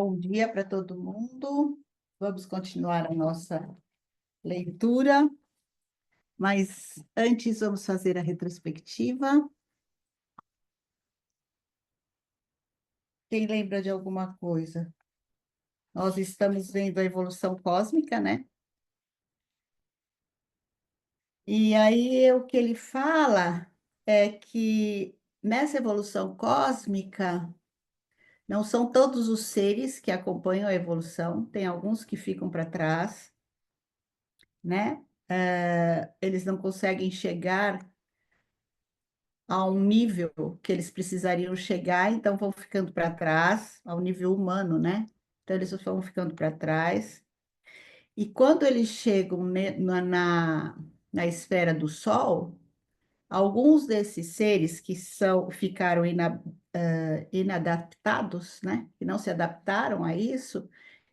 Bom dia para todo mundo. Vamos continuar a nossa leitura, mas antes vamos fazer a retrospectiva. Quem lembra de alguma coisa? Nós estamos vendo a evolução cósmica, né? E aí o que ele fala é que nessa evolução cósmica não são todos os seres que acompanham a evolução, tem alguns que ficam para trás, né? Eles não conseguem chegar a um nível que eles precisariam chegar, então vão ficando para trás, ao nível humano, né? Então eles vão ficando para trás. E quando eles chegam na esfera do Sol, alguns desses seres que ficaram inadaptados, né? Que não se adaptaram a isso,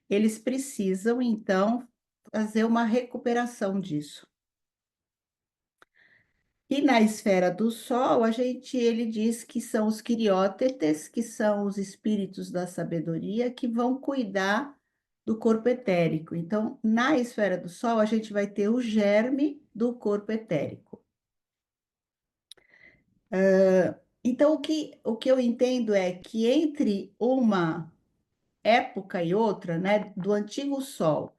eles precisam, então, fazer uma recuperação disso. E na esfera do Sol, ele diz que são os quiriótetes, que são os espíritos da sabedoria, que vão cuidar do corpo etérico. Então, na esfera do Sol, a gente vai ter o germe do corpo etérico. Então, o que eu entendo é que entre uma época e outra, né, do antigo Sol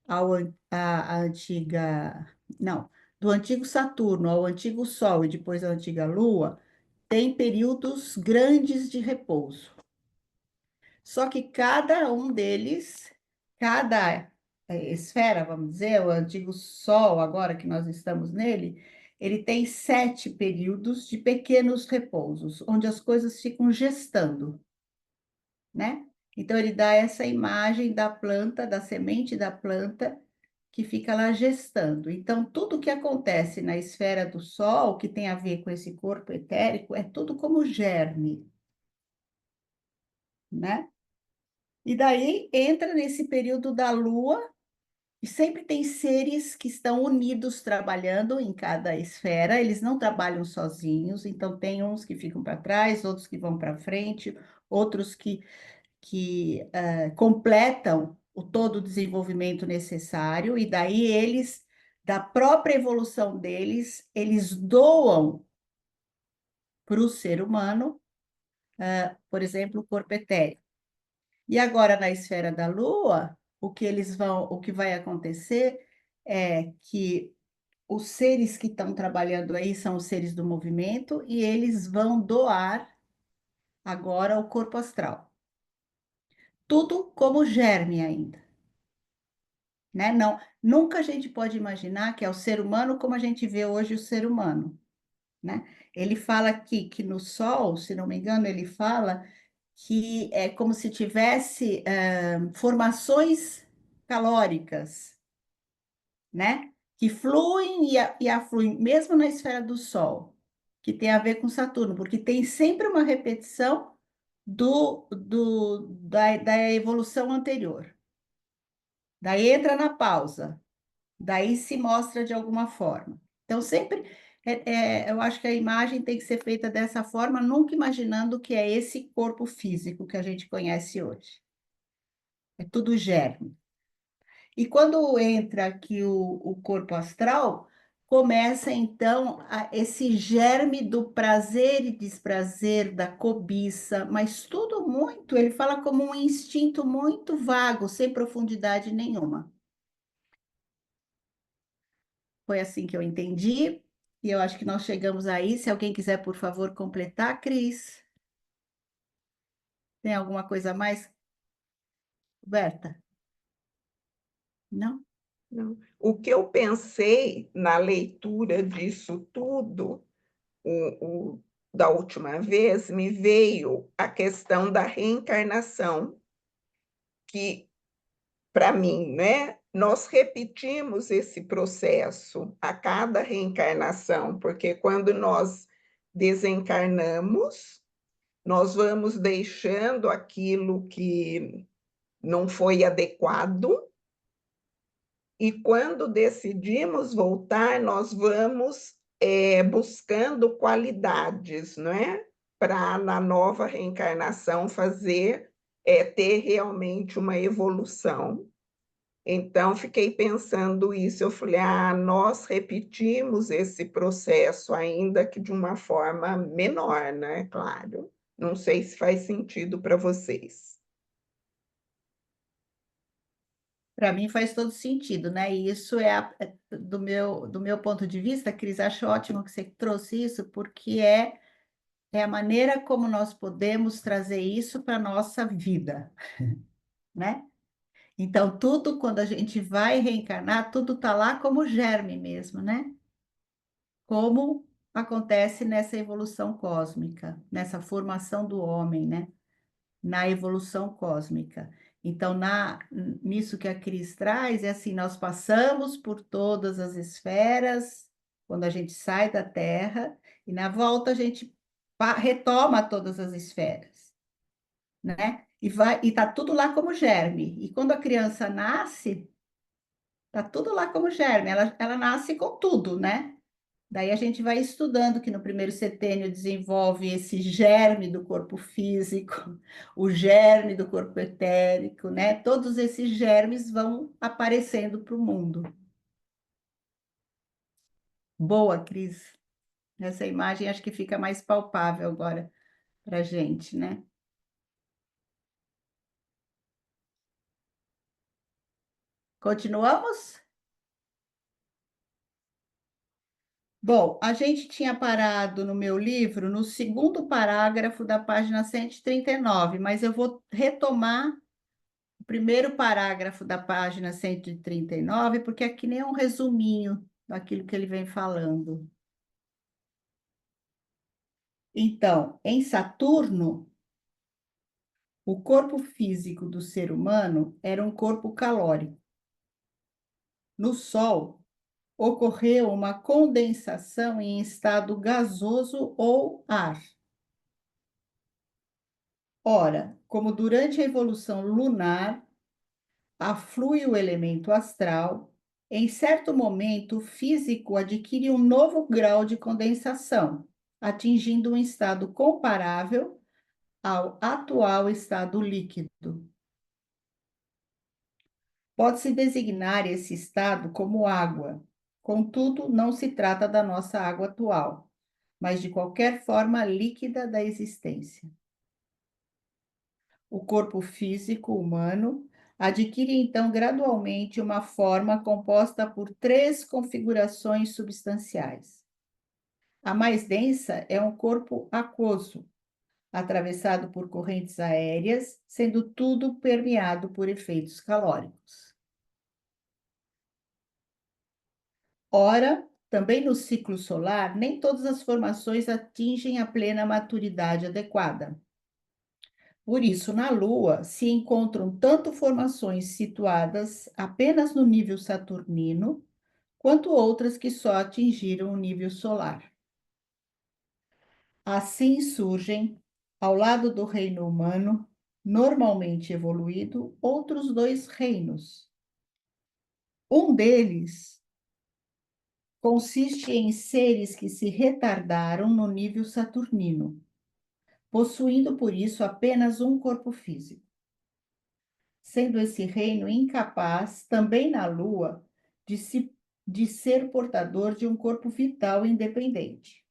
a antiga. Não, do antigo Saturno ao antigo Sol e depois à antiga Lua, tem períodos grandes de repouso. Só que cada um deles, cada esfera, vamos dizer, o antigo Sol, agora que nós estamos nele, ele tem 7 períodos de pequenos repousos, onde as coisas ficam gestando, né? Então, ele dá essa imagem da planta, da semente da planta, que fica lá gestando. Então, tudo que acontece na esfera do Sol, que tem a ver com esse corpo etérico, é tudo como germe, né? E daí entra nesse período da Lua, e sempre tem seres que estão unidos trabalhando em cada esfera, eles não trabalham sozinhos, então tem uns que ficam para trás, outros que vão para frente, outros que completam o todo o desenvolvimento necessário, e daí eles, da própria evolução deles, eles doam para o ser humano, por exemplo, o corpo etéreo. E agora, na esfera da Lua, o que vai acontecer é que os seres que estão trabalhando aí são os seres do movimento e eles vão doar agora o corpo astral. Tudo como germe ainda, né? Não, nunca a gente pode imaginar que é o ser humano como a gente vê hoje o ser humano, né? Ele fala aqui que no Sol, se não me engano, ele fala que é como se tivesse formações calóricas, né? Que fluem e afluem, mesmo na esfera do Sol, que tem a ver com Saturno, porque tem sempre uma repetição da evolução anterior. Daí entra na pausa, daí se mostra de alguma forma. Então, sempre, eu acho que a imagem tem que ser feita dessa forma, nunca imaginando que é esse corpo físico que a gente conhece hoje. É tudo germe. E quando entra aqui o corpo astral, começa então esse germe do prazer e desprazer, da cobiça, mas tudo muito, ele fala como um instinto muito vago, sem profundidade nenhuma. Foi assim que eu entendi, e eu acho que nós chegamos aí. Se alguém quiser, por favor, completar, Cris. Tem alguma coisa a mais, Berta? Não? Não. O que eu pensei na leitura disso tudo, da última vez, me veio a questão da reencarnação, que, para mim, né, nós repetimos esse processo a cada reencarnação, porque quando nós desencarnamos, nós vamos deixando aquilo que não foi adequado. E quando decidimos voltar, nós vamos buscando qualidades, não é? Para na nova reencarnação fazer ter realmente uma evolução. Então, fiquei pensando isso, eu falei: "Ah, nós repetimos esse processo, ainda que de uma forma menor, né, claro. Não sei se faz sentido para vocês". Para mim faz todo sentido, né? E isso do meu ponto de vista, Cris, acho ótimo que você trouxe isso, porque é a maneira como nós podemos trazer isso para a nossa vida, né? Então, tudo, quando a gente vai reencarnar, tudo está lá como germe mesmo, né? Como acontece nessa evolução cósmica, nessa formação do homem, né? Na evolução cósmica. Então, nisso que a Cris traz, é assim, nós passamos por todas as esferas, quando a gente sai da Terra, e na volta a gente retoma todas as esferas, né? E tá tudo lá como germe. E quando a criança nasce, tá tudo lá como germe. Ela nasce com tudo, né? Daí a gente vai estudando que no primeiro setênio desenvolve esse germe do corpo físico, o germe do corpo etérico, né? Todos esses germes vão aparecendo para o mundo. Boa, Cris. Essa imagem acho que fica mais palpável agora para a gente, né? Continuamos? Bom, a gente tinha parado no meu livro no segundo parágrafo da página 139, mas eu vou retomar o primeiro parágrafo da página 139, porque aqui nem é um resuminho daquilo que ele vem falando. Então, em Saturno, o corpo físico do ser humano era um corpo calórico. No Sol, ocorreu uma condensação em estado gasoso ou ar. Ora, como durante a evolução lunar aflui o elemento astral, em certo momento o físico adquire um novo grau de condensação, atingindo um estado comparável ao atual estado líquido. Pode-se designar esse estado como água, contudo, não se trata da nossa água atual, mas de qualquer forma líquida da existência. O corpo físico humano adquire então gradualmente uma forma composta por três configurações substanciais. A mais densa é um corpo aquoso, atravessado por correntes aéreas, sendo tudo permeado por efeitos calóricos. Ora, também no ciclo solar, nem todas as formações atingem a plena maturidade adequada. Por isso, na Lua se encontram tanto formações situadas apenas no nível saturnino, quanto outras que só atingiram o nível solar. Assim surgem, ao lado do reino humano, normalmente evoluído, outros dois reinos. Um deles consiste em seres que se retardaram no nível saturnino, possuindo por isso apenas um corpo físico, sendo esse reino incapaz, também na Lua, de ser portador de um corpo vital independente.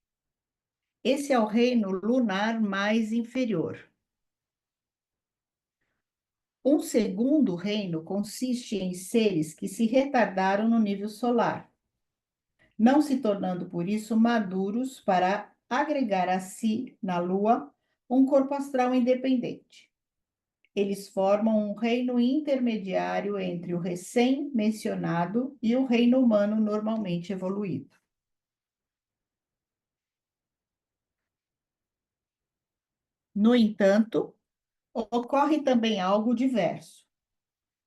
Esse é o reino lunar mais inferior. Um segundo reino consiste em seres que se retardaram no nível solar, não se tornando por isso maduros para agregar a si, na Lua, um corpo astral independente. Eles formam um reino intermediário entre o recém-mencionado e o reino humano normalmente evoluído. No entanto, ocorre também algo diverso.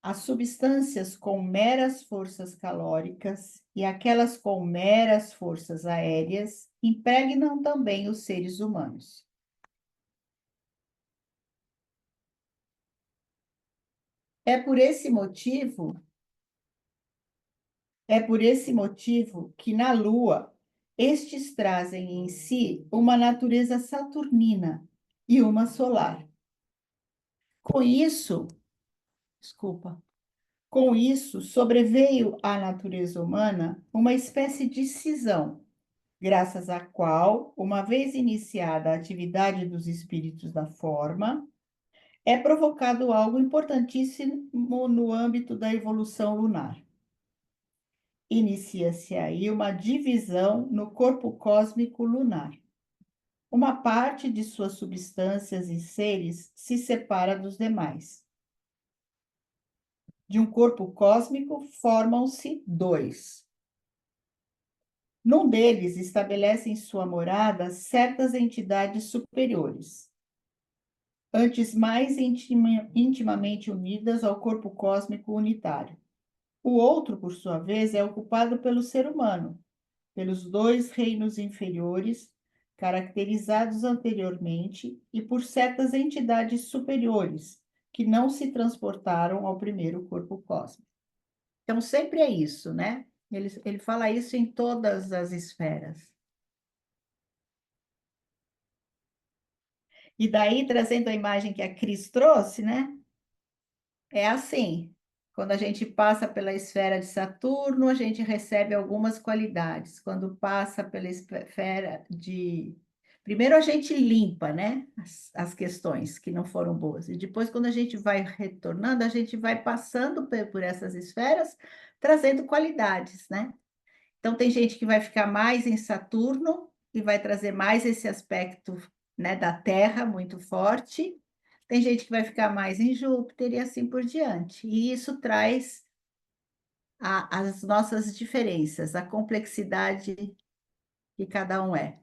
As substâncias com meras forças calóricas e aquelas com meras forças aéreas impregnam também os seres humanos. É por esse motivo É por esse motivo que na Lua estes trazem em si uma natureza saturnina e uma solar. Com isso, desculpa, com isso sobreveio à natureza humana uma espécie de cisão, graças à qual, uma vez iniciada a atividade dos espíritos da forma, é provocado algo importantíssimo no âmbito da evolução lunar. Inicia-se aí uma divisão no corpo cósmico lunar. Uma parte de suas substâncias e seres se separa dos demais. De um corpo cósmico formam-se dois. Num deles estabelecem sua morada certas entidades superiores, antes mais intimamente unidas ao corpo cósmico unitário. O outro, por sua vez, é ocupado pelo ser humano, pelos dois reinos inferiores, caracterizados anteriormente, e por certas entidades superiores, que não se transportaram ao primeiro corpo cósmico. Então, sempre é isso, né? Ele fala isso em todas as esferas. E daí, trazendo a imagem que a Cris trouxe, né? É assim, quando a gente passa pela esfera de Saturno, a gente recebe algumas qualidades. Quando passa pela esfera de. Primeiro a gente limpa, né, as questões que não foram boas. E depois, quando a gente vai retornando, a gente vai passando por essas esferas, trazendo qualidades, né? Então, tem gente que vai ficar mais em Saturno e vai trazer mais esse aspecto, né, da Terra muito forte. Tem gente que vai ficar mais em Júpiter e assim por diante. E isso traz as nossas diferenças, a complexidade que cada um é.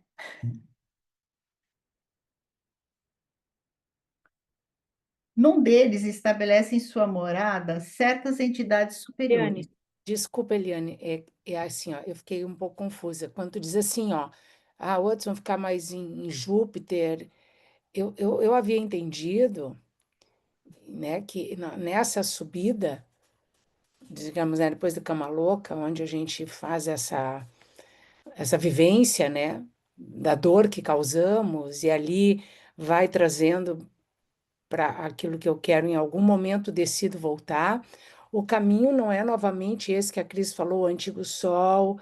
Num deles estabelecem sua morada certas entidades superiores. Eliane, desculpa, Eliane, é assim, ó, eu fiquei um pouco confusa. Quando tu diz assim, ó, outros vão ficar mais em Júpiter, eu havia entendido, né, que nessa subida, digamos, né, depois do Cama Louca, onde a gente faz essa vivência, né, da dor que causamos, e ali vai trazendo para aquilo que eu quero, em algum momento decido voltar. O caminho não é novamente esse que a Cris falou, antigo Sol,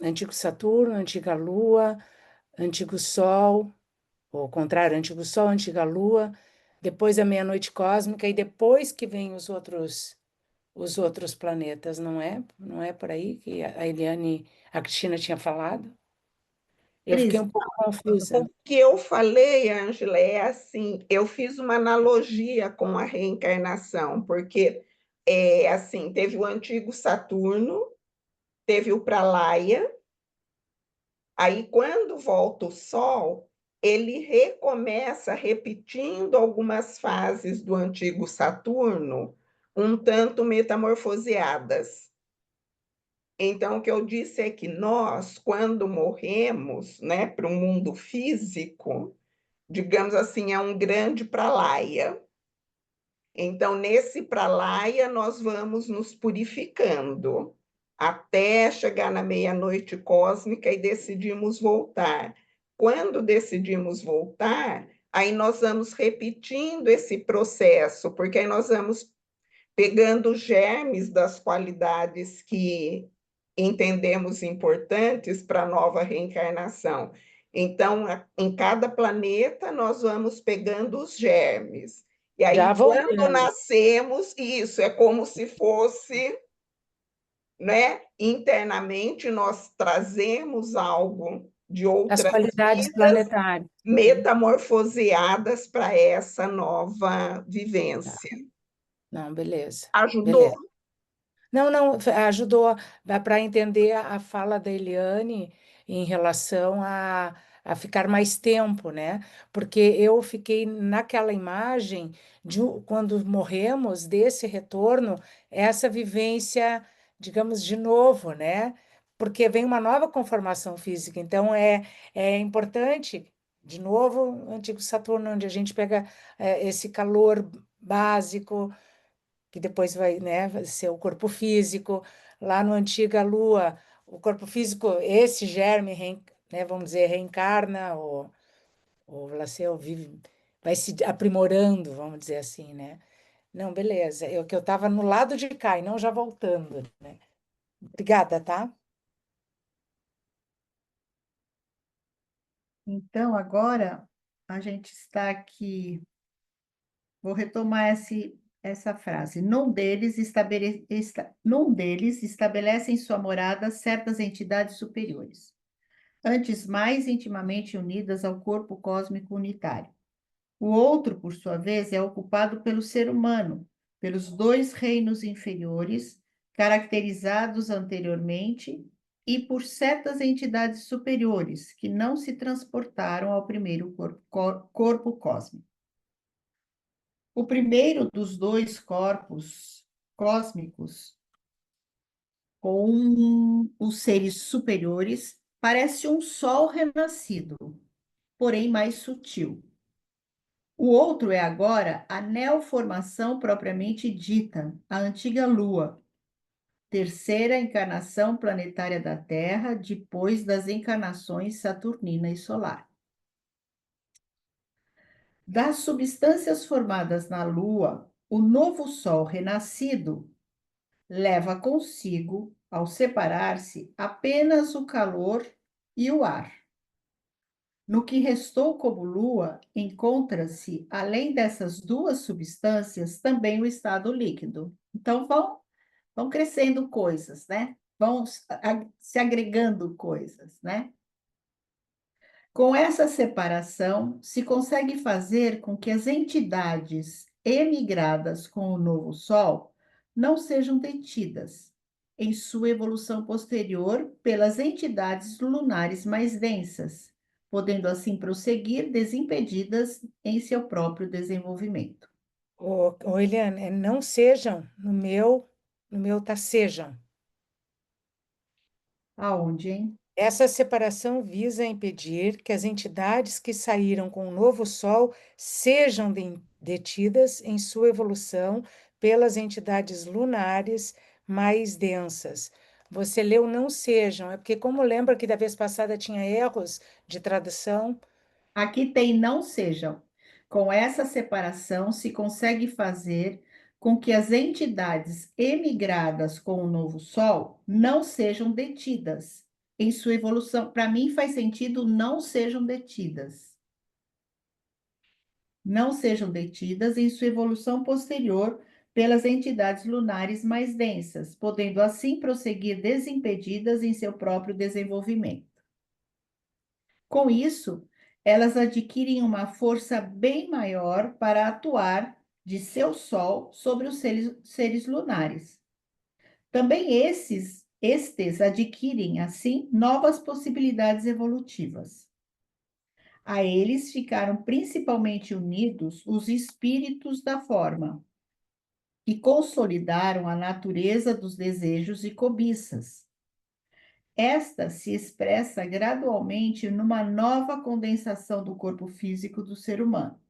antigo Saturno, antiga Lua, antigo Sol, ou ao contrário, antigo Sol, antiga Lua, depois a meia-noite cósmica e depois que vem os outros planetas, não é? Não é por aí que a Eliane, a Cristina tinha falado? Eu fiquei Cris, um pouco O confusa. que eu falei, Ângela, é assim, eu fiz uma analogia com a reencarnação, porque assim, teve o antigo Saturno, teve o Pralaia, aí quando volta o Sol, ele recomeça repetindo algumas fases do antigo Saturno, um tanto metamorfoseadas. Então, o que eu disse é que nós, quando morremos, né, para o mundo físico, digamos assim, é um grande pralaia. Então, nesse pralaia, nós vamos nos purificando até chegar na meia-noite cósmica e decidimos voltar. Quando decidimos voltar, aí nós vamos repetindo esse processo, porque aí nós vamos pegando os germes das qualidades que entendemos importantes para a nova reencarnação. Então, em cada planeta, nós vamos pegando os germes. E Já aí, quando voltando. nascemos, isso é como se fosse, né, internamente, nós trazemos algo de As outras qualidades vidas planetárias. metamorfoseadas para essa nova Tá. vivência. Não, beleza. Ajudou? Beleza. Não, não, ajudou para entender a fala da Eliane em relação a ficar mais tempo, né? Porque eu fiquei naquela imagem de quando morremos, desse retorno, essa vivência, digamos, de novo, né? Porque vem uma nova conformação física. Então, é importante, de novo, o antigo Saturno, onde a gente pega esse calor básico que depois vai ser o corpo físico. Lá no Antiga Lua, o corpo físico, esse germe, né, vamos dizer, reencarna, ou lá se vive, vai se aprimorando, vamos dizer assim, né? Não, beleza. Eu que eu estava no lado de cá e não já voltando, né? Obrigada, tá? Então, agora a gente está aqui. Vou retomar essa frase. Num deles estabelecem sua morada certas entidades superiores, antes mais intimamente unidas ao corpo cósmico unitário. O outro, por sua vez, é ocupado pelo ser humano, pelos dois reinos inferiores, caracterizados anteriormente, e por certas entidades superiores, que não se transportaram ao primeiro corpo cósmico. O primeiro dos dois corpos cósmicos, com os seres superiores, parece um sol renascido, porém mais sutil. O outro é agora a neoformação propriamente dita, a antiga Lua, terceira encarnação planetária da Terra, depois das encarnações saturnina e solar. Das substâncias formadas na Lua, o novo Sol renascido leva consigo, ao separar-se, apenas o calor e o ar. No que restou como lua, encontra-se, além dessas duas substâncias, também o estado líquido. Então, vão crescendo coisas, né? Vão se agregando coisas, né? Com essa separação, se consegue fazer com que as entidades emigradas com o novo Sol não sejam detidas em sua evolução posterior pelas entidades lunares mais densas, podendo assim prosseguir desimpedidas em seu próprio desenvolvimento. Eliane, não sejam, no meu tá sejam. Aonde, hein? Essa separação visa impedir que as entidades que saíram com o novo Sol sejam detidas em sua evolução pelas entidades lunares mais densas. Você leu não sejam, é porque, como lembra que da vez passada tinha erros de tradução, Aqui tem não sejam. Com essa separação, se consegue fazer com que as entidades emigradas com o novo Sol não sejam detidas em sua evolução. Para mim, faz sentido não sejam detidas. Não sejam detidas em sua evolução posterior pelas entidades lunares mais densas, podendo assim prosseguir desimpedidas em seu próprio desenvolvimento. Com isso, elas adquirem uma força bem maior para atuar de seu Sol sobre os seres lunares. Também estes adquirem, assim, novas possibilidades evolutivas. A eles ficaram principalmente unidos os espíritos da forma, que consolidaram a natureza dos desejos e cobiças. Esta se expressa gradualmente numa nova condensação do corpo físico do ser humano.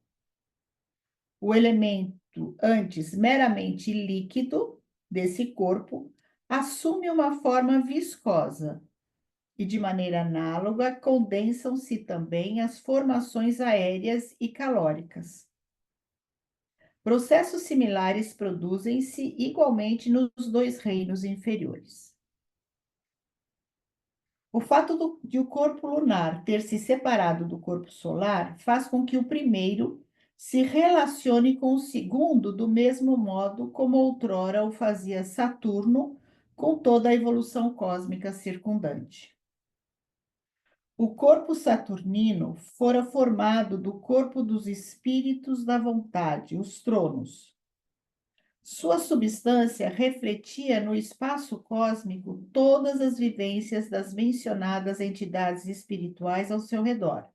O elemento, antes meramente líquido desse corpo, assume uma forma viscosa e, de maneira análoga, condensam-se também as formações aéreas e calóricas. Processos similares produzem-se igualmente nos dois reinos inferiores. O fato de o corpo lunar ter se separado do corpo solar faz com que o primeiro se relacione com o segundo do mesmo modo como outrora o fazia Saturno com toda a evolução cósmica circundante. O corpo saturnino fora formado do corpo dos espíritos da vontade, os tronos. Sua substância refletia no espaço cósmico todas as vivências das mencionadas entidades espirituais ao seu redor.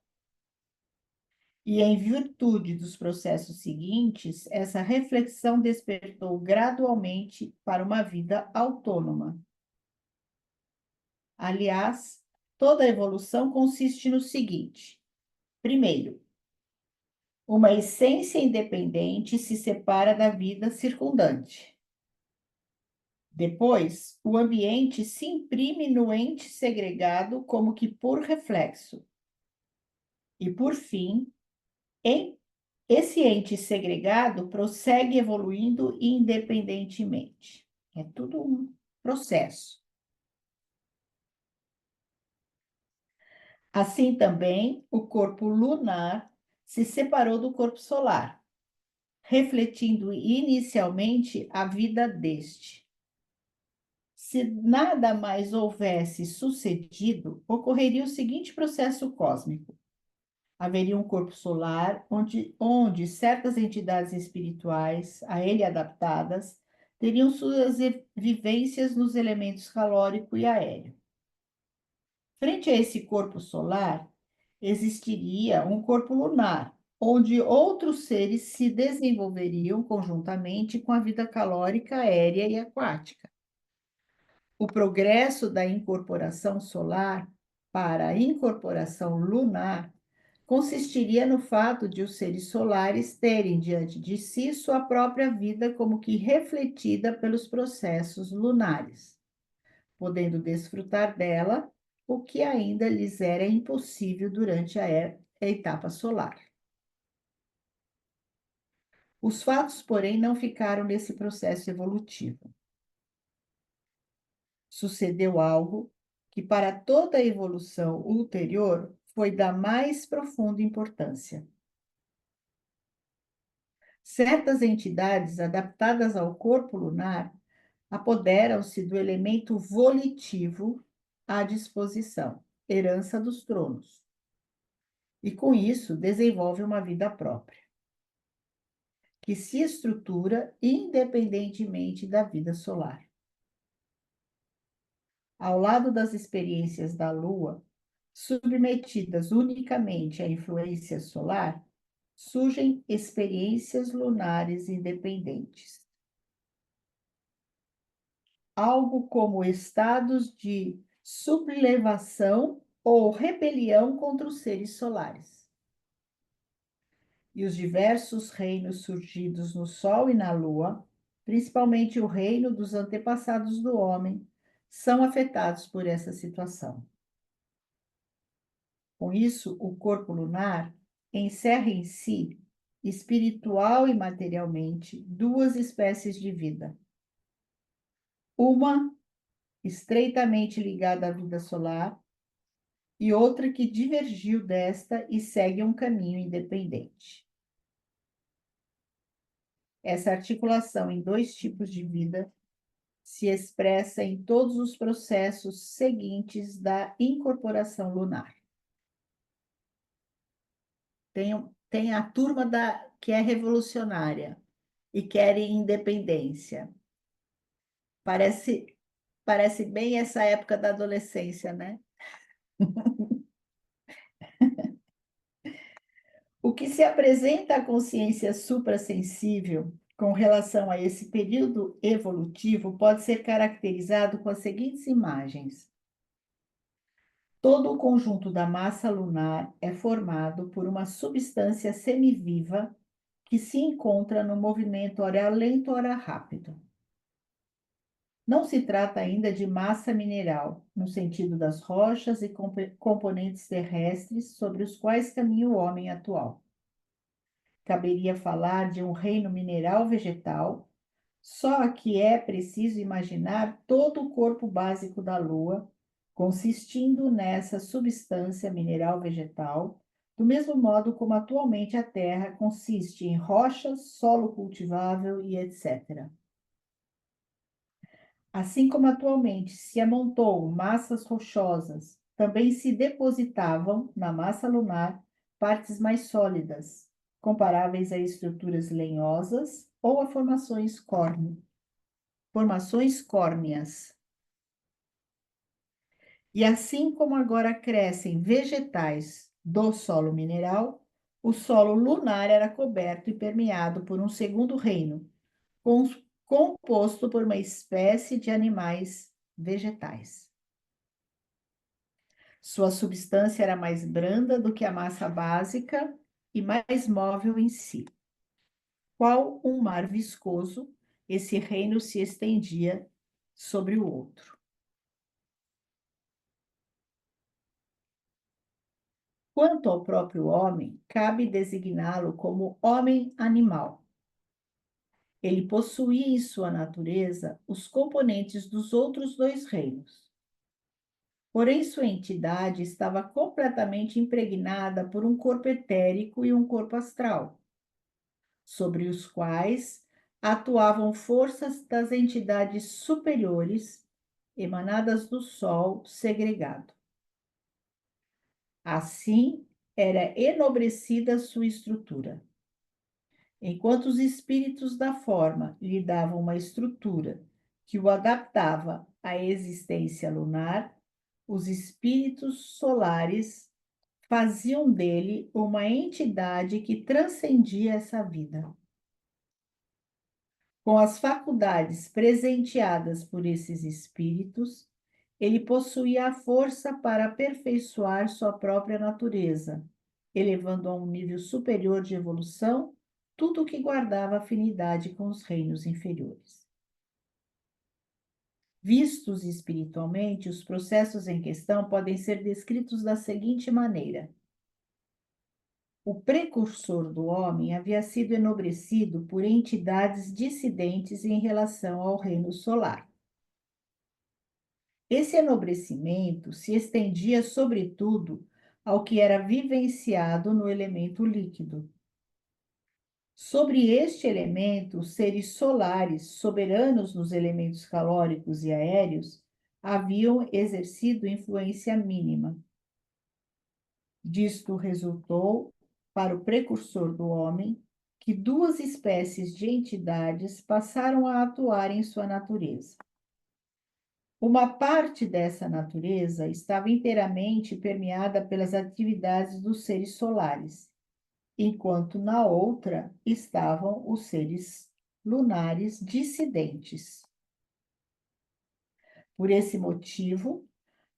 E, em virtude dos processos seguintes, essa reflexão despertou gradualmente para uma vida autônoma. Aliás, toda a evolução consiste no seguinte: primeiro, uma essência independente se separa da vida circundante. Depois, o ambiente se imprime no ente segregado como que por reflexo. E, por fim, em Esse ente segregado prossegue evoluindo independentemente. É tudo um processo. Assim também, o corpo lunar se separou do corpo solar, refletindo inicialmente a vida deste. Se nada mais houvesse sucedido, ocorreria o seguinte processo cósmico: haveria um corpo solar onde certas entidades espirituais, a ele adaptadas, teriam suas vivências nos elementos calórico e aéreo. Frente a esse corpo solar, existiria um corpo lunar, onde outros seres se desenvolveriam conjuntamente com a vida calórica, aérea e aquática. O progresso da incorporação solar para a incorporação lunar consistiria no fato de os seres solares terem diante de si sua própria vida como que refletida pelos processos lunares, podendo desfrutar dela, o que ainda lhes era impossível durante a etapa solar. Os fatos, porém, não ficaram nesse processo evolutivo. Sucedeu algo que, para toda a evolução ulterior, foi da mais profunda importância. Certas entidades adaptadas ao corpo lunar apoderam-se do elemento volitivo à disposição, herança dos tronos, e com isso desenvolve uma vida própria, que se estrutura independentemente da vida solar. Ao lado das experiências da Lua, submetidas unicamente à influência solar, surgem experiências lunares independentes. Algo como estados de sublevação ou rebelião contra os seres solares. E os diversos reinos surgidos no Sol e na Lua, principalmente o reino dos antepassados do homem, são afetados por essa situação. Com isso, o corpo lunar encerra em si, espiritual e materialmente, duas espécies de vida. Uma estreitamente ligada à vida solar e outra que divergiu desta e segue um caminho independente. Essa articulação em dois tipos de vida se expressa em todos os processos seguintes da incorporação lunar. Tem a turma que é revolucionária e quer independência. Parece bem essa época da adolescência, né? O que se apresenta à consciência suprassensível com relação a esse período evolutivo pode ser caracterizado com as seguintes imagens. Todo o conjunto da massa lunar é formado por uma substância semiviva que se encontra no movimento ora lento, ora rápido. Não se trata ainda de massa mineral, no sentido das rochas e componentes terrestres sobre os quais caminha o homem atual. Caberia falar de um reino mineral vegetal, só que é preciso imaginar todo o corpo básico da Lua, consistindo nessa substância mineral vegetal, do mesmo modo como atualmente a Terra consiste em rochas, solo cultivável e etc. Assim como atualmente se amontoam massas rochosas, também se depositavam na massa lunar partes mais sólidas, comparáveis a estruturas lenhosas ou a formações córneas. E assim como agora crescem vegetais do solo mineral, o solo lunar era coberto e permeado por um segundo reino, composto por uma espécie de animais vegetais. Sua substância era mais branda do que a massa básica e mais móvel em si. Qual um mar viscoso, esse reino se estendia sobre o outro. Quanto ao próprio homem, cabe designá-lo como homem-animal. Ele possuía em sua natureza os componentes dos outros dois reinos. Porém, sua entidade estava completamente impregnada por um corpo etérico e um corpo astral, sobre os quais atuavam forças das entidades superiores, emanadas do Sol segregado. Assim, era enobrecida sua estrutura. Enquanto os espíritos da forma lhe davam uma estrutura que o adaptava à existência lunar, os espíritos solares faziam dele uma entidade que transcendia essa vida. Com as faculdades presenteadas por esses espíritos, ele possuía a força para aperfeiçoar sua própria natureza, elevando a um nível superior de evolução tudo o que guardava afinidade com os reinos inferiores. Vistos espiritualmente, os processos em questão podem ser descritos da seguinte maneira: o precursor do homem havia sido enobrecido por entidades dissidentes em relação ao reino solar. Esse enobrecimento se estendia, sobretudo, ao que era vivenciado no elemento líquido. Sobre este elemento, os seres solares, soberanos nos elementos calóricos e aéreos, haviam exercido influência mínima. Disto resultou, para o precursor do homem, que duas espécies de entidades passaram a atuar em sua natureza. Uma parte dessa natureza estava inteiramente permeada pelas atividades dos seres solares, enquanto na outra estavam os seres lunares dissidentes. Por esse motivo,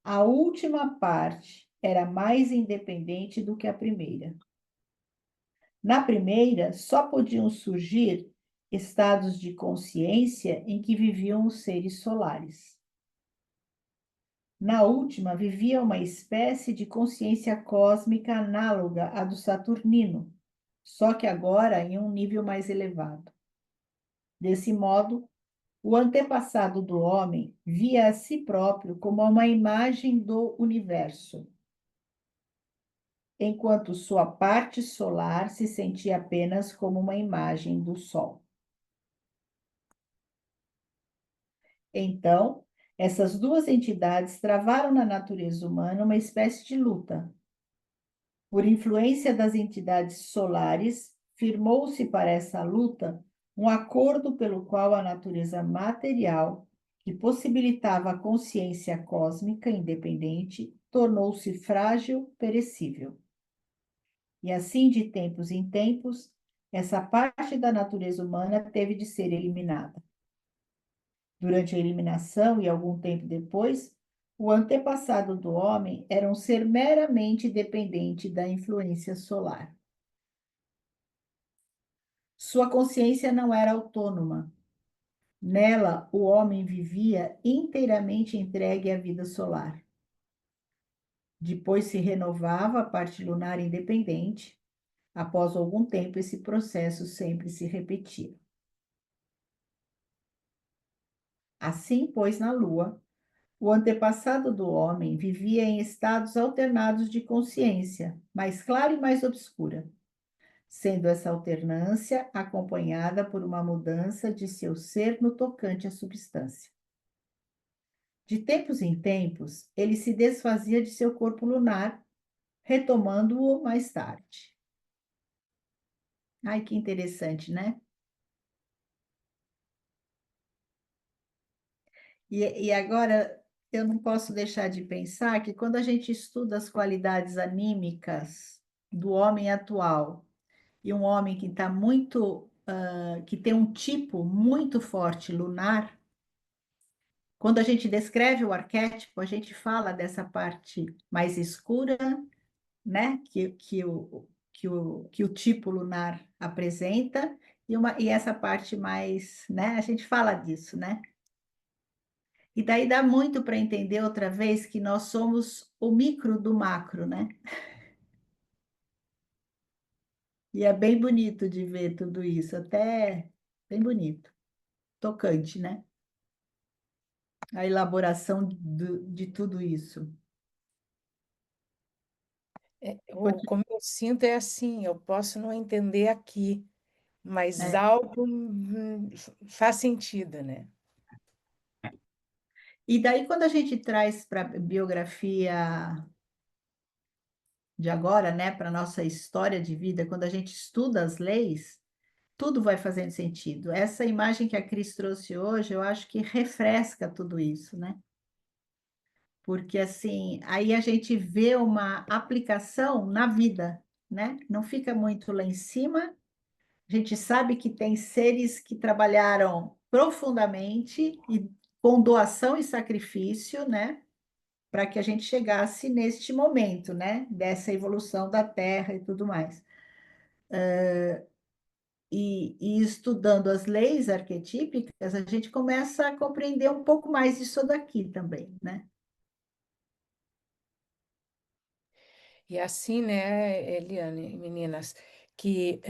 a última parte era mais independente do que a primeira. Na primeira, só podiam surgir estados de consciência em que viviam os seres solares. Na última, vivia uma espécie de consciência cósmica análoga à do Saturnino, só que agora em um nível mais elevado. Desse modo, o antepassado do homem via a si próprio como uma imagem do universo, enquanto sua parte solar se sentia apenas como uma imagem do Sol. Então, essas duas entidades travaram na natureza humana uma espécie de luta. Por influência das entidades solares, firmou-se para essa luta um acordo pelo qual a natureza material, que possibilitava a consciência cósmica independente, tornou-se frágil, perecível. E assim, de tempos em tempos, essa parte da natureza humana teve de ser eliminada. Durante a eliminação e algum tempo depois, o antepassado do homem era um ser meramente dependente da influência solar. Sua consciência não era autônoma. Nela, o homem vivia inteiramente entregue à vida solar. Depois se renovava a parte lunar independente. Após algum tempo, esse processo sempre se repetia. Assim, pois, na Lua, o antepassado do homem vivia em estados alternados de consciência, mais clara e mais obscura, sendo essa alternância acompanhada por uma mudança de seu ser no tocante à substância. De tempos em tempos, ele se desfazia de seu corpo lunar, retomando-o mais tarde. Ai, que interessante, né? E agora eu não posso deixar de pensar que quando a gente estuda as qualidades anímicas do homem atual e um homem que está muito, que tem um tipo muito forte lunar, quando a gente descreve o arquétipo, a gente fala dessa parte mais escura, né, que o tipo lunar apresenta, e essa parte mais, né, a gente fala disso, né? E daí dá muito para entender outra vez que nós somos o micro do macro, né? E é bem bonito de ver tudo isso, até bem bonito, tocante, né? A elaboração de tudo isso. Como eu sinto é assim, eu posso não entender aqui, mas É. algo faz sentido, né? E daí, quando a gente traz para a biografia de agora, né, para a nossa história de vida, quando a gente estuda as leis, tudo vai fazendo sentido. Essa imagem que a Cris trouxe hoje, eu acho que refresca tudo isso, né? Porque assim, aí a gente vê uma aplicação na vida, né? Não fica muito lá em cima. A gente sabe que tem seres que trabalharam profundamente e com doação e sacrifício, né? Para que a gente chegasse neste momento, né? Dessa evolução da Terra e tudo mais. E estudando as leis arquetípicas, a gente começa a compreender um pouco mais disso daqui também, né? E assim, né, Eliane, meninas, que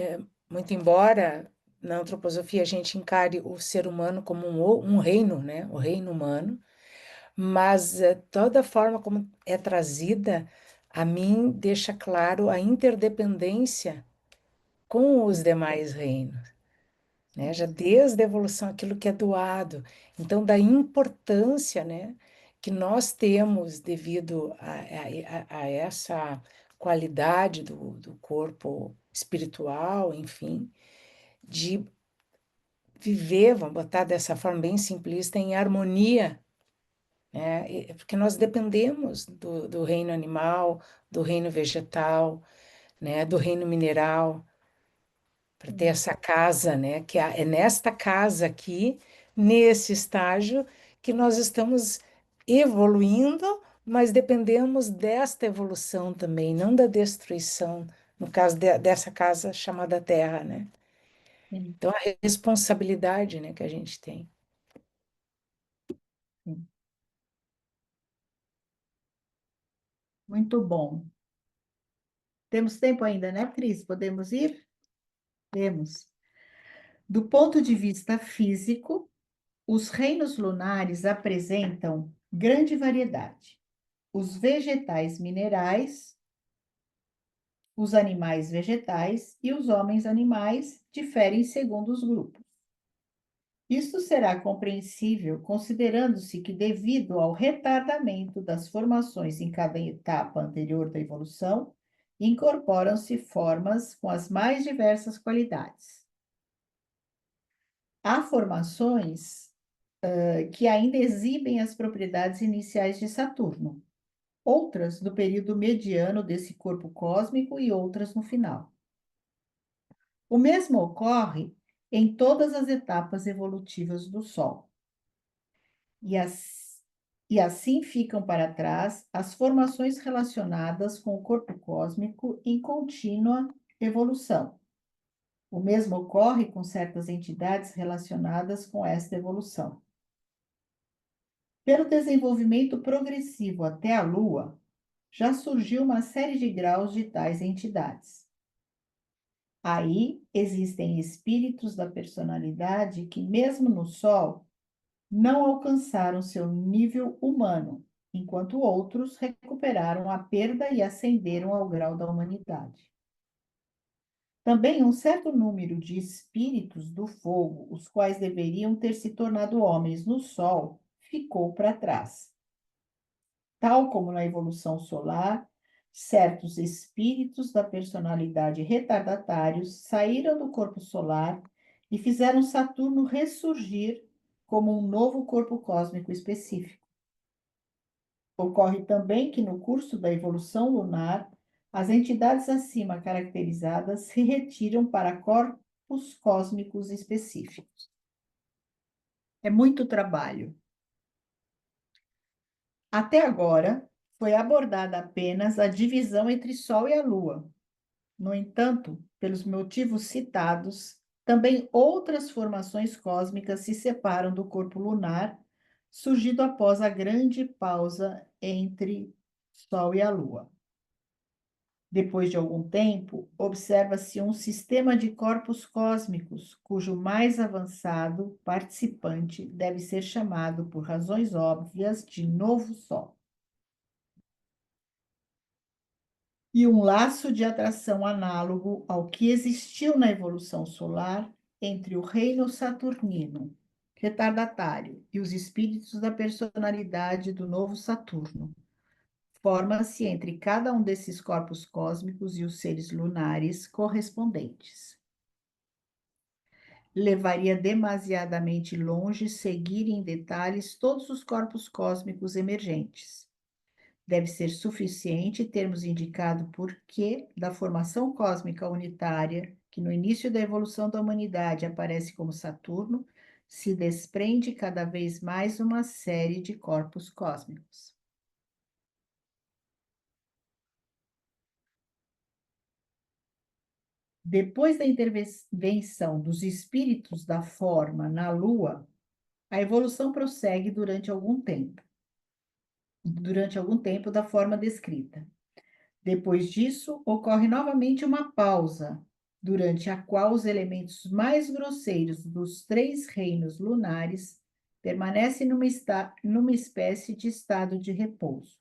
muito embora na antroposofia a gente encare o ser humano como um reino, né, o reino humano, mas toda a forma como é trazida, a mim deixa claro a interdependência com os demais reinos, né? Já desde a evolução, aquilo que é doado. Então, da importância, né, que nós temos devido a essa qualidade do corpo espiritual, enfim, de viver, vamos botar dessa forma bem simplista, em harmonia, né? Porque nós dependemos do reino animal, do reino vegetal, né, do reino mineral, para ter essa casa, né? Que é nesta casa aqui, nesse estágio, que nós estamos evoluindo, mas dependemos desta evolução também, não da destruição, no caso dessa casa chamada Terra, né? Sim, Então, a responsabilidade, né, que a gente tem. sim. Muito bom. Temos tempo ainda, né, Cris? Podemos ir? Temos. Do ponto de vista físico, os reinos lunares apresentam grande variedade. Os vegetais minerais, os animais vegetais e os homens animais diferem segundo os grupos. Isto será compreensível considerando-se que, devido ao retardamento das formações em cada etapa anterior da evolução, incorporam-se formas com as mais diversas qualidades. Há formações que ainda exibem as propriedades iniciais de Saturno, outras do período mediano desse corpo cósmico e outras no final. O mesmo ocorre em todas as etapas evolutivas do Sol. E, e assim ficam para trás as formações relacionadas com o corpo cósmico em contínua evolução. O mesmo ocorre com certas entidades relacionadas com esta evolução. Pelo desenvolvimento progressivo até a Lua, já surgiu uma série de graus de tais entidades. Aí existem espíritos da personalidade que, mesmo no Sol, não alcançaram seu nível humano, enquanto outros recuperaram a perda e ascenderam ao grau da humanidade. Também um certo número de espíritos do fogo, os quais deveriam ter se tornado homens no Sol, ficou para trás. Tal como na evolução solar, certos espíritos da personalidade retardatários saíram do corpo solar e fizeram Saturno ressurgir como um novo corpo cósmico específico. Ocorre também que, no curso da evolução lunar, as entidades acima caracterizadas se retiram para corpos cósmicos específicos. É muito trabalho. Até agora, foi abordada apenas a divisão entre Sol e a Lua. No entanto, pelos motivos citados, também outras formações cósmicas se separam do corpo lunar, surgido após a grande pausa entre Sol e a Lua. Depois de algum tempo, observa-se um sistema de corpos cósmicos, cujo mais avançado participante deve ser chamado, por razões óbvias, de novo Sol. E um laço de atração análogo ao que existiu na evolução solar entre o reino saturnino, retardatário, e os espíritos da personalidade do novo Saturno. Forma-se entre cada um desses corpos cósmicos e os seres lunares correspondentes. Levaria demasiadamente longe seguir em detalhes todos os corpos cósmicos emergentes. Deve ser suficiente termos indicado por que da formação cósmica unitária, que no início da evolução da humanidade aparece como Saturno, se desprende cada vez mais uma série de corpos cósmicos. Depois da intervenção dos espíritos da forma na Lua, a evolução prossegue durante algum tempo da forma descrita. Depois disso, ocorre novamente uma pausa, durante a qual os elementos mais grosseiros dos 3 reinos lunares permanecem numa espécie de estado de repouso.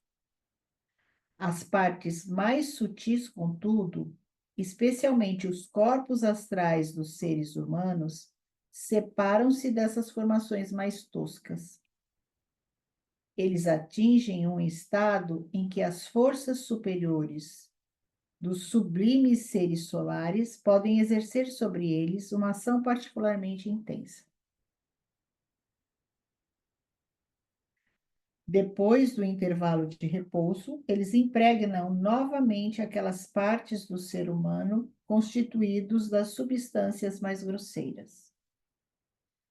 As partes mais sutis, contudo, especialmente os corpos astrais dos seres humanos, separam-se dessas formações mais toscas. Eles atingem um estado em que as forças superiores dos sublimes seres solares podem exercer sobre eles uma ação particularmente intensa. Depois do intervalo de repouso, eles impregnam novamente aquelas partes do ser humano constituídos das substâncias mais grosseiras.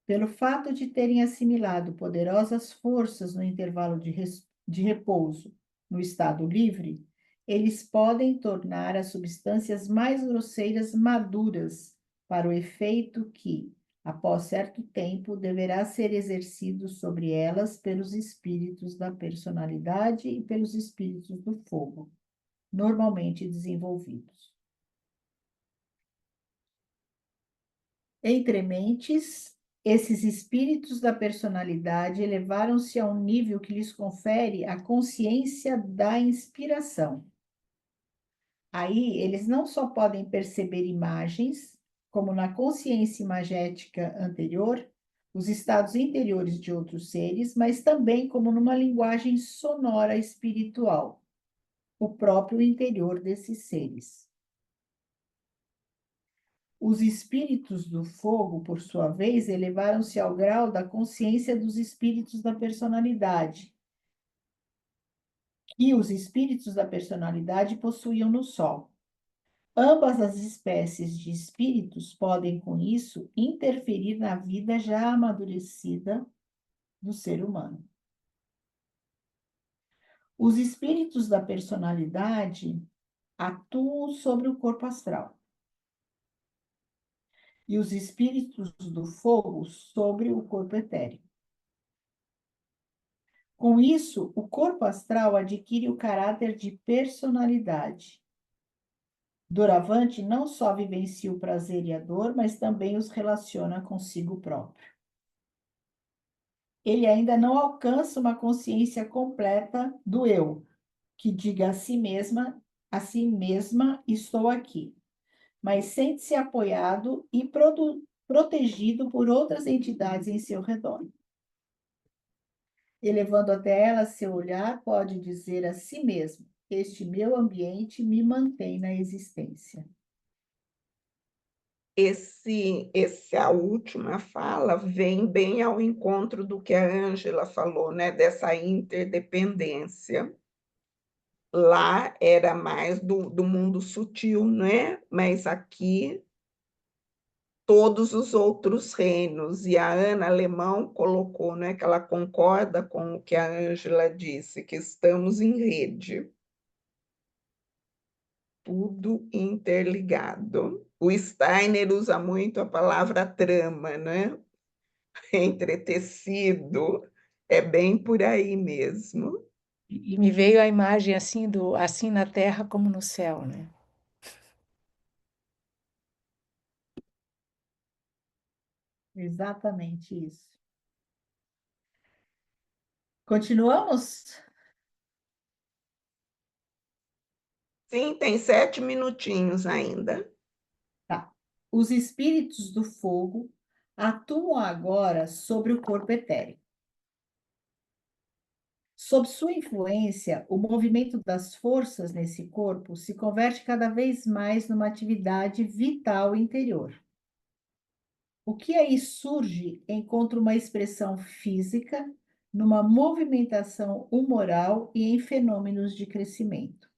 Pelo fato de terem assimilado poderosas forças no intervalo de repouso no estado livre, eles podem tornar as substâncias mais grosseiras maduras para o efeito que, após certo tempo, deverá ser exercido sobre elas pelos espíritos da personalidade e pelos espíritos do fogo, normalmente desenvolvidos. Entre mentes, esses espíritos da personalidade elevaram-se a um nível que lhes confere a consciência da inspiração. Aí, eles não só podem perceber imagens, como na consciência imagética anterior, os estados interiores de outros seres, mas também como numa linguagem sonora espiritual, o próprio interior desses seres. Os espíritos do fogo, por sua vez, elevaram-se ao grau da consciência dos espíritos da personalidade, que os espíritos da personalidade possuíam no Sol. Ambas as espécies de espíritos podem, com isso, interferir na vida já amadurecida do ser humano. Os espíritos da personalidade atuam sobre o corpo astral e os espíritos do fogo sobre o corpo etéreo. Com isso, o corpo astral adquire o caráter de personalidade. Doravante não só vivencia o prazer e a dor, mas também os relaciona consigo próprio. Ele ainda não alcança uma consciência completa do eu, que diga a si mesma, estou aqui, mas sente-se apoiado e protegido por outras entidades em seu redor. Elevando até ela seu olhar, pode dizer a si mesmo: este meu ambiente me mantém na existência. Essa última fala vem bem ao encontro do que a Ângela falou, né? Dessa interdependência. Lá era mais do mundo sutil, né? Mas aqui todos os outros reinos. E a Ana Alemão colocou, né, que ela concorda com o que a Ângela disse, que estamos em rede. Tudo interligado. O Steiner usa muito a palavra trama, né? Entretecido. É bem por aí mesmo. E me veio a imagem assim na terra como no céu, né? Exatamente isso. Continuamos? Sim, tem 7 minutinhos ainda. Tá. Os espíritos do fogo atuam agora sobre o corpo etérico. Sob sua influência, o movimento das forças nesse corpo se converte cada vez mais numa atividade vital interior. O que aí surge encontra uma expressão física, numa movimentação humoral e em fenômenos de crescimento.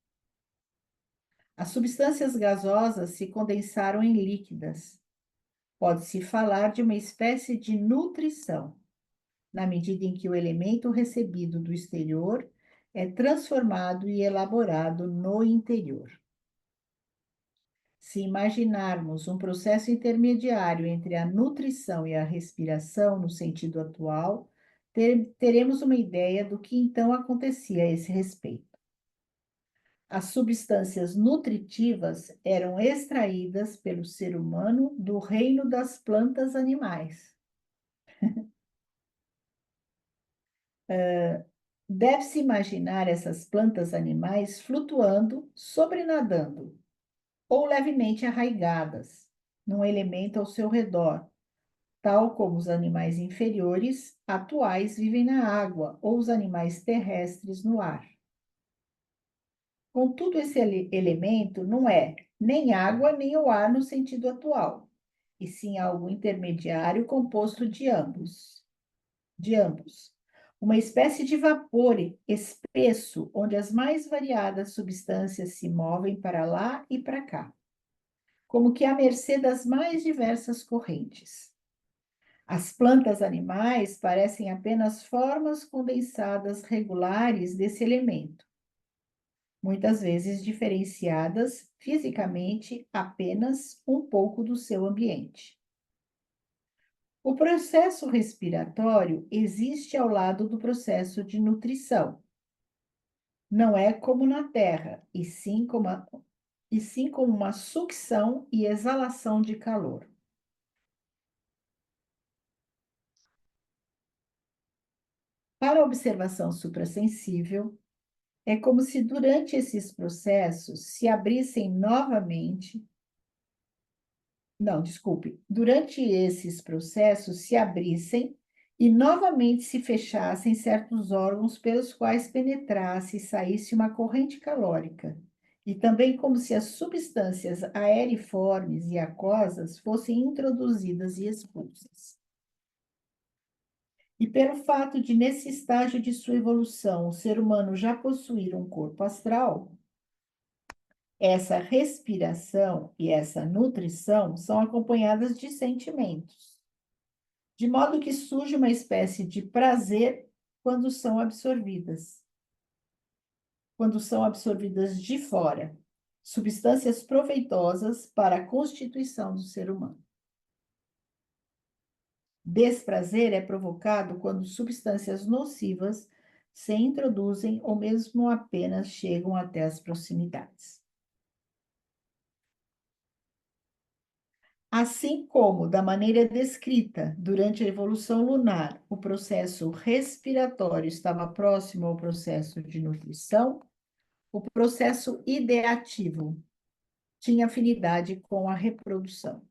As substâncias gasosas se condensaram em líquidas. Pode-se falar de uma espécie de nutrição, na medida em que o elemento recebido do exterior é transformado e elaborado no interior. Se imaginarmos um processo intermediário entre a nutrição e a respiração no sentido atual, teremos uma ideia do que então acontecia a esse respeito. As substâncias nutritivas eram extraídas pelo ser humano do reino das plantas animais. Deve-se imaginar essas plantas animais flutuando, sobrenadando, ou levemente arraigadas, num elemento ao seu redor, tal como os animais inferiores atuais vivem na água ou os animais terrestres no ar. Contudo, esse elemento não é nem água nem o ar no sentido atual, e sim algo intermediário composto de ambos. Uma espécie de vapor espesso, onde as mais variadas substâncias se movem para lá e para cá, como que à mercê das mais diversas correntes. As plantas animais parecem apenas formas condensadas regulares desse elemento, muitas vezes diferenciadas fisicamente apenas um pouco do seu ambiente. O processo respiratório existe ao lado do processo de nutrição. Não é como na Terra, e sim como uma sucção e exalação de calor. Para a observação suprassensível, é como se durante esses processos se abrissem novamente. Não, desculpe. Durante esses processos se abrissem e novamente se fechassem certos órgãos pelos quais penetrasse e saísse uma corrente calórica, e também como se as substâncias aeriformes e aquosas fossem introduzidas e expulsas. E pelo fato de, nesse estágio de sua evolução, o ser humano já possuir um corpo astral, essa respiração e essa nutrição são acompanhadas de sentimentos, de modo que surge uma espécie de prazer quando são absorvidas de fora, substâncias proveitosas para a constituição do ser humano. Desprazer é provocado quando substâncias nocivas se introduzem ou mesmo apenas chegam até as proximidades. Assim como, da maneira descrita durante a evolução lunar, o processo respiratório estava próximo ao processo de nutrição, o processo ideativo tinha afinidade com a reprodução.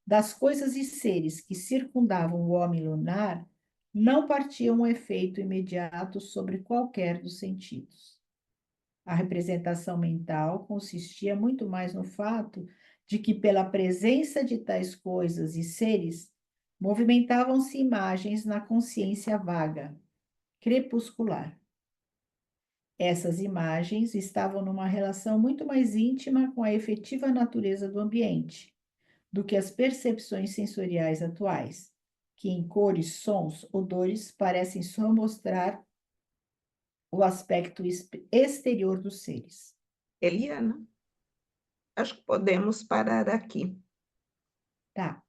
Das coisas e seres que circundavam o homem lunar, não partia um efeito imediato sobre qualquer dos sentidos. A representação mental consistia muito mais no fato de que, pela presença de tais coisas e seres, movimentavam-se imagens na consciência vaga, crepuscular. Essas imagens estavam numa relação muito mais íntima com a efetiva natureza do ambiente do que as percepções sensoriais atuais, que em cores, sons, odores parecem só mostrar o aspecto exterior dos seres. Eliana, acho que podemos parar aqui. Tá.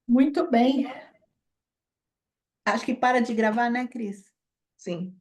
Muito bem. Acho que para de gravar, né, Cris? Sim.